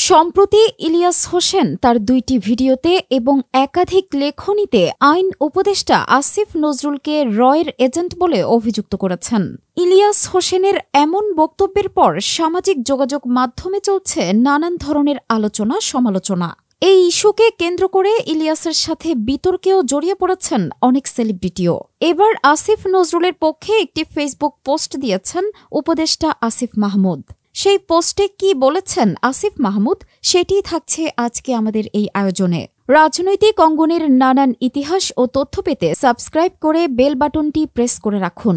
সম্প্রতি ইলিয়াস হোসেন তার ২টি ভিডিওতে এবং একাধিক লেখনীতে আইন উপদেষ্টা আসিফ নজরুলকে রয়ের এজেন্ট বলে অভিযুক্ত করেছেন। ইলিয়াস হোসেনের এমন বক্তব্যের পর সামাজিক যোগাযোগ মাধ্যমে চলছে নানান ধরনের আলোচনা সমালোচনা। এই ইস্যুকে কেন্দ্র করে ইলিয়াসের সাথে বিতর্কেও জড়িয়ে পড়েছেন অনেক সেলিব্রিটিও। এবার আসিফ নজরুলের পক্ষে একটি ফেসবুক পোস্ট দিয়েছেন উপদেষ্টা আসিফ মাহমুদ। সেই পোস্টে কি বলেছেন আসিফ মাহমুদ, সেটিই থাকছে আজকে আমাদের এই আয়োজনে। রাজনৈতিক অঙ্গনের নানান ইতিহাস ও তথ্য পেতে সাবস্ক্রাইব করে বেল বাটনটি প্রেস করে রাখুন।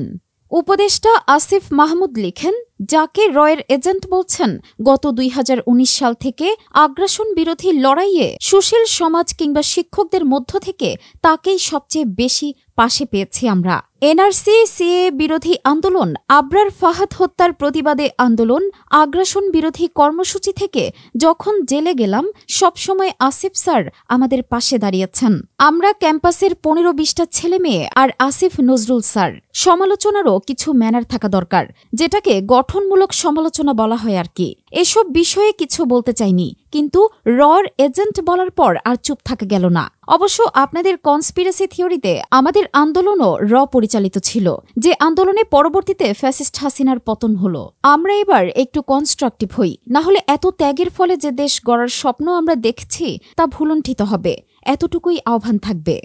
উপদেষ্টা আসিফ মাহমুদ লিখেন, যাকে রয়ের এজেন্ট বলছেন, গত ২০১৯ সাল থেকে আগ্রাসন বিরোধী লড়াইয়ে সুশীল সমাজ কিংবা শিক্ষকদের মধ্য থেকে তাকেই সবচেয়ে বেশি পাশে পেয়েছি আমরা। এনআরসি সিএ বিরোধী আন্দোলন, আবরার ফাহাদ হত্যার প্রতিবাদে আন্দোলন, আগ্রাসন বিরোধী কর্মসূচি থেকে যখন জেলে গেলাম, সবসময় আসিফ স্যার আমাদের পাশে দাঁড়িয়েছেন। আমরা ক্যাম্পাসের ১৫-২০টা ছেলে মেয়ে আর আসিফ নজরুল স্যার। সমালোচনারও কিছু ম্যানার থাকা দরকার, যেটাকে গঠনমূলক সমালোচনা বলা হয় আর কি। এসব বিষয়ে কিছু বলতে চাইনি, কিন্তু রর এজেন্ট বলার পর আর চুপ থাকা গেল না। অবশ্য আপনাদের কনস্পিরেসি থিওরিতে আমাদের আন্দোলনও পরিচালিত ছিল, যে আন্দোলনে পরবর্তীতে ফ্যাসিস্ট হাসিনার পতন হল। আমরা এবার একটু কনস্ট্রাকটিভ হই, না হলে এত ত্যাগের ফলে যে দেশ গড়ার স্বপ্ন আমরা দেখছি তা ভুলুণ্ঠিত হবে। এতটুকুই আহ্বান থাকবে।